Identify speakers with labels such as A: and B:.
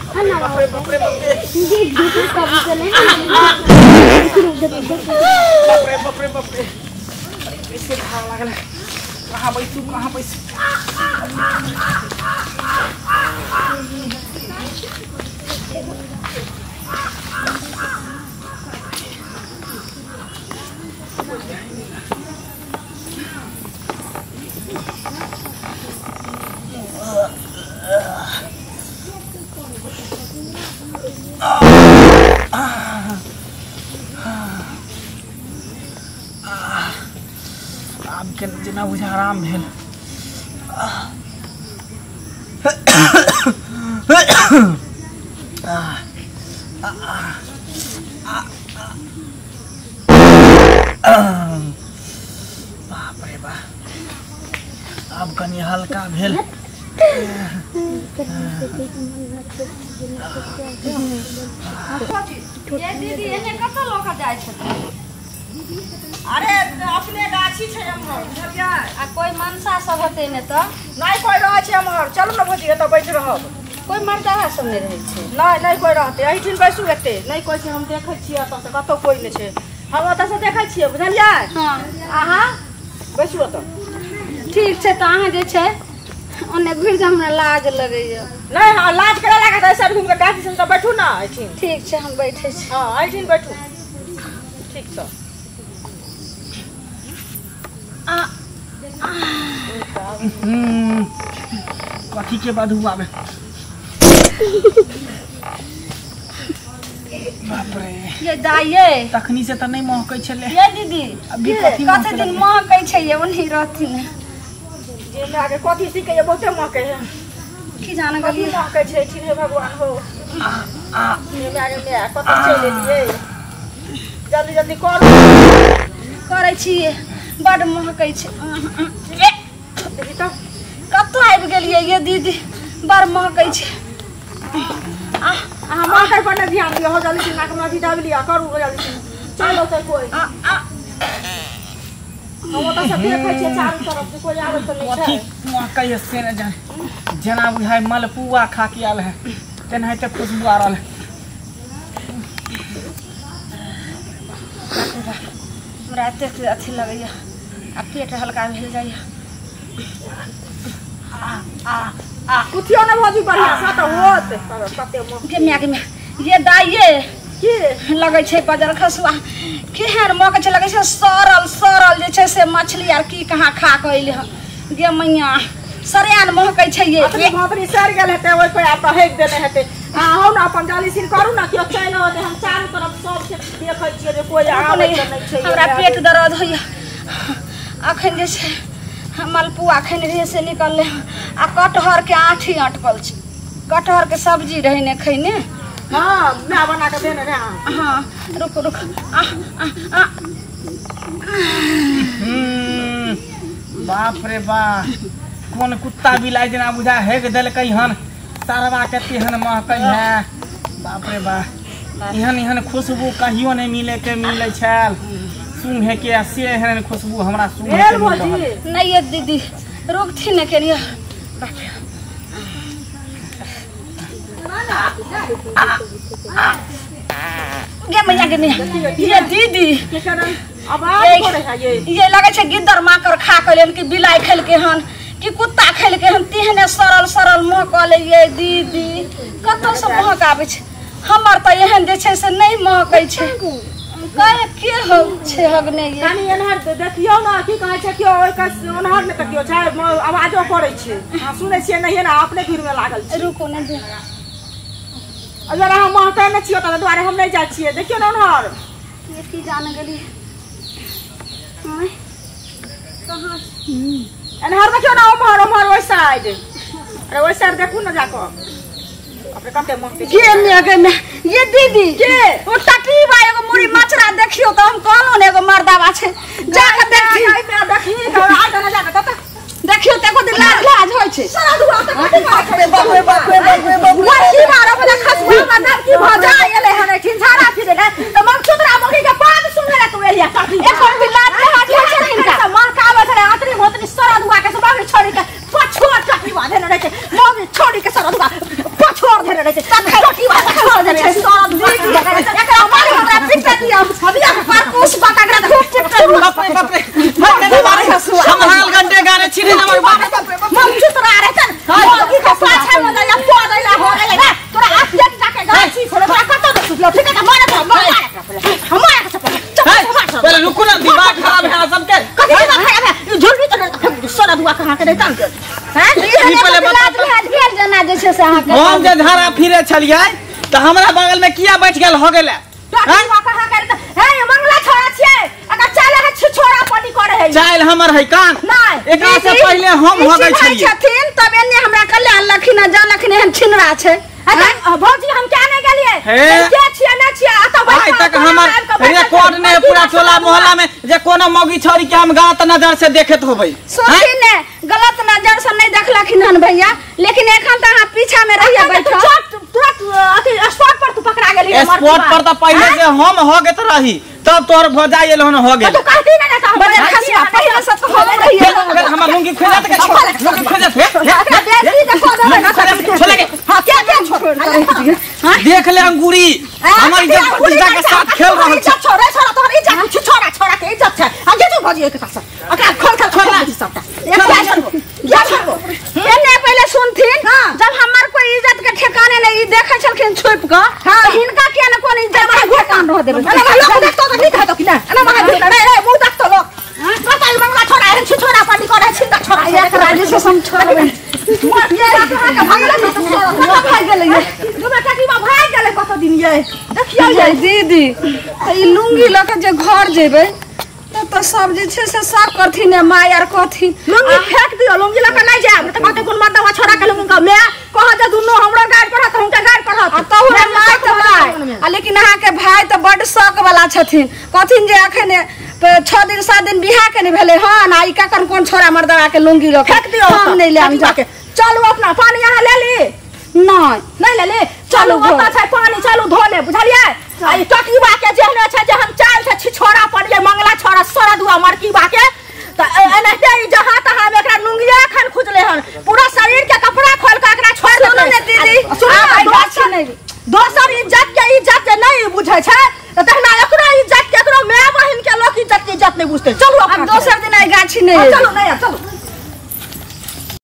A: बाप रे बाप रे बाप रे बाप रे बाप रे इसके भाग लागल कहां बैठू अब के जना बुझा आराम भेल बाप रे बाप अब कनी हल्का भेल
B: ये दीदी एने कत लोक जाय छथिन
C: अरे अपने गाछी छै हमर बुझलियै
B: आ कोई मनसा सब होते ने त
C: नहीं कोई रहै छै हमर चलू न भोजी एतऽ बैठ रहब
B: कोई मर्दावा सब नहीं रहे छै
C: नहीं कोई रहते एहिठिन बैसू एते नहीं कोई छै हम देखै छियै एतऽ से कतौ कोई नहीं छै हम ओतऽ से देखै छियै बुझलियै
B: हां
C: आहा बैसू एतऽ
B: ठीक छै त अहाँ जे छै ओने घुर जा हमरा लाज लगैया
C: नहीं हां लाज करे लागत ऐसे घूम के गाछी से बैठू ना एहिठिन
B: ठीक छै हम बैठे छी
C: हां एहिठिन बैठू ठीक छै
A: कथी के बाद हुआ बे बाप रे
B: ये दाइये
A: तखनी से त नहीं महकै छले
B: ये दीदी
A: अभी कथी
B: कते दिन महकै छै ये ओनही रहथिन
C: जे लागे कथी सिके ये बहुते महकै है
B: की जान
C: कथी
B: गली
C: महकै छै ठीक है भगवान हो ये लागे मैं कतौ चले दिए जल्दी जल्दी
B: करै छी बड महकै छै
C: देखी तो
B: कतौ आबि गेलियै ये दीदी बड़ महकै छै
C: अहाँ महकै पर न ध्यान दियो हो जल्दी से नाक में अभी दाब लिया करू जल्दी से चलो तो कोई हम ओतऽ से देखै छियै चारू तरफ से कोई आबै त नहीं
A: कथी
C: छै
A: महकै से न जाने जना बुझाय मलपुआ खा के आल है तेनाहिते खुशबू आ रहल है
B: हमरा एतेक अथी लगैया आ पेट हल्का भेल जाइया
C: कुथियो न भोजी बढ़िया सा त होत कते मोह
B: के मैं ये दाइये
C: की
B: लगै छै बजर खसुआ केहन महकै छै लगै छै सरल जे छै से मछली आर की कहाँ खा कइले ह गे मैया सरियान महकै छै ये
C: अपनी भोपरी सर गेल हेतै ओइ पे आप हेक देने हेतै हां ना अपन जाली सिन करू ना कियो चैन होते हम चारों तरफ सब के देखै छियै जे कोई आबै त नहीं छै
B: हमरा पेट दर्द होइया अखन जे छै मलपुआ खैन रहे से निकलले आ कटहर के आठी अटकल छै कटहर के सब्जी रहे ने खैने
C: हां मैं बना के देने रे
B: हां रुक
A: बाप रे बाप कौन कुत्ता बिलाई जना बुझा हेक देलकै हन सारवा के तेहन महकै है बाप रे बाप एहन खुशबू कहियो नहीं मिले छल सुंघे के से एहन खुशबू हमरा सुंघे के मिल रहल
B: नहीं ये दीदी रोकथी ने केनिया गे मैया गे ये दीदी
C: आवाज करे है
B: ये लगे छै गिद्दर माकर खा कइलन कि बिलाई खेल के हन कि कुत्ता खेल के हन तेहने सरल महकले ये दीदी कतौ से महक आबै छै हमर त एहन जे छै से नहीं महकै छै काहे के हो छै हगने ये
C: कानी एनहर देखियो ना की कहै छै कियो ओइ का ओनहर में त कियो छै आवाजो करे छै हां सुनै छियै नहीं ना अपने भीड़ में लागल छै
B: रुको न दे
C: अगर हम महकै न छियो त द्वारे हम नहीं जाय छियै देखियो ना ओनहर
B: ये की जान गली हां कहां
C: एनहर देखियो ना ओमहर ओइ साइड अरे ओइ साइड देखू ना जाको अपने कते महकै
B: के में ये दीदी
C: के
B: ओ टटीबा एगो मुड़ी मछरा देखियो त हम कहलो ने एगो मर्दावा छै जाके देखी
C: मैं देखी आज ना जाके त
B: देखियो त को लाज होय छै
C: सारा दुआ त कथि बाप रे बाप
B: वही बारा बजे खसबा
C: मदद की भजा एले हने ठिनझारा फिरे गए त मन सुतरा मखी के पाद सुनले तू एलिया काफी
B: एकर भी लाज हाथ होय छै इनका
C: मन का आवे छले आतरी मोतरी सारा दुआ के सब छोड़ी के पछोड़ काफी बाधे न रहे छै मोगी छोड़ी के सारा दुआ पछोड़ धरे रहे छै
B: छोटी बात खा दे छै सारा दुआ एकरा मारे हमरा पिटा दिया हबिया पर कुछ बात एकरा खूब चिपटा
A: बाप रे मत मारे हम हाल घंटे गाने छिरे हमर बाप
B: हम चुतरा रे तन मोगी के पाछा में जा पो दैला हो गेलै ना तोरा हाथ देख जाके गाछी छोड़ तोरा कत दे सुतलो ठीक है मारे हमारे के
A: पहले रुको ना दिमाग खराब है सबके
B: कथि दिमाग खराब है झुलबी तो सोना दुआ कहां के देतन हैं
A: ई पहले बता
B: भेल जना जे छै से अहाँ के
A: हम जे धारा फिरे छलियै त हमरा बगल में किया बैठ गेल हो गेलै
B: कहां के हे मंगला छोड़ा छियै अगर चले है छिछोड़ा पानी करे है
A: चाइल हमर है कान एकरा से पहले हम हो गई छलियै
B: छथिन तब एने हमरा कल्याण लखिन जानखिन एहन छिनरा छै भौजी हम क्या नहीं गेलिए के छियै न छियै अत
A: आज तक हमर रिकॉर्ड ने पूरा टोला मोहल्ला में जे कोनो मौगी छोरी के हम गलत नजर से देखत होबै
B: सोची ने गलत नजर से नहीं देखलखिन हन भैया लेकिन एखन त अहाँ पीछा में रहिए बैठो तुरंत अथी स्पॉट पर तू पकड़ा गेली
A: स्पॉट पर त पहले से हम हो गेत रही तब तोर भौजा एलहन हो गेल
B: तू कहती ना त हम खसिया पहले से तो हो रही है
A: हमर लुंगी खोजत के लुंगी खोजत
B: बेटी देखो
A: छोड़ के
B: हां क्या छोड़
A: देख ले अंगूरी हमर इज्जत प्रतिष्ठा के साथ खेल रहल छै
B: छोड़ा तोहर इज्जत छोड़ा के इज्जत छै हम जे तू भौजी के पास ओकरा खोल छोड़ सबटा क्या छोड़बो एने पहले सुनथिन जब हमर कोई इज्जत के ठिकाने नहीं देखै छलखिन छुप के हिनका के न कोन इज्जत के ठिकान रह देबे लोग देख तो नहीं कहतो कि ना ना मगा रे मुंह देख तो लोग पता ही मंगला छोड़ा है छिछोड़ा पानी करे छिंदा छोड़ा एक राजे से हम छोड़बे ये कहां के भागले तो भाग गेलै ये दुबे टकीबा भाग गेलै कत दिन ये देखियो ये दीदी ई लुंगी ल के जे घर जेबै तो सब जे छै से सब करथिन माय आर कथिन लुंगी फेंक दियो लुंगी ल के नहीं जाब त कहते कोन मर्दवा छोड़ा के लुंगी का मैं कह दे दुनो हमरा गाड़ पढ़त हम के गाड़ पढ़त तो माय तो माय लेकिन अहाँ के भाई तो बड शौक वाला छथिन कथिन जे अखन 6 दिन 7 दिन बियाह के नहीं भेले हन आ ई का कोन छोड़ा मर्दवा के लुंगी ल फेंक दियो हम नहीं ले हम जाके चलू अपना पानी यहाँ ले ली नहीं ले ले चलू ओता छै पानी चलू धो ले बुझलिए आई टकीबा के जेहने छै जे हम चाल से छिछोड़ा पड़िए मंगला छोड़ा सोरा दुआ मरकीबा के त एनहते ई जहां तहां में एकरा लुंगिया खन खुजले हन पूरा शरीर के कपड़ा खोल के एकरा छोड़ दो ने दीदी दोसर इज्जत के इज्जत जे नहीं बुझै छै त तहना एकरो इज्जत के एकरो माय बहिन के लोग इज्जत नहीं बुझते चलू अब दोसर दिन आई गाछी नहीं चलू नहीं चलू